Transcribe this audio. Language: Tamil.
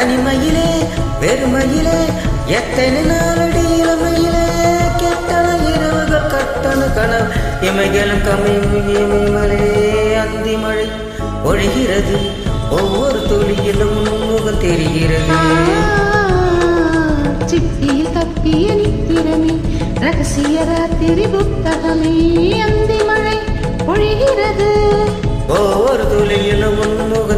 தனிமையிலே வெறுமையிலே எத்தனை நாளடி இளமையிலே கெட்டன இரவுகள் கட்டண கனவு இமைகளும் கம்மிமலே அந்தி மழை ஒழிகிறது ஒவ்வொரு துளியிலும் முகம் தெரிகிறது சிட்டியில் தப்பிய நித்திரமே ரகசிய ராத்திரி புத்தகமே அந்தி மழை பொழிகிறது ஒவ்வொரு துளியிலும் முகம்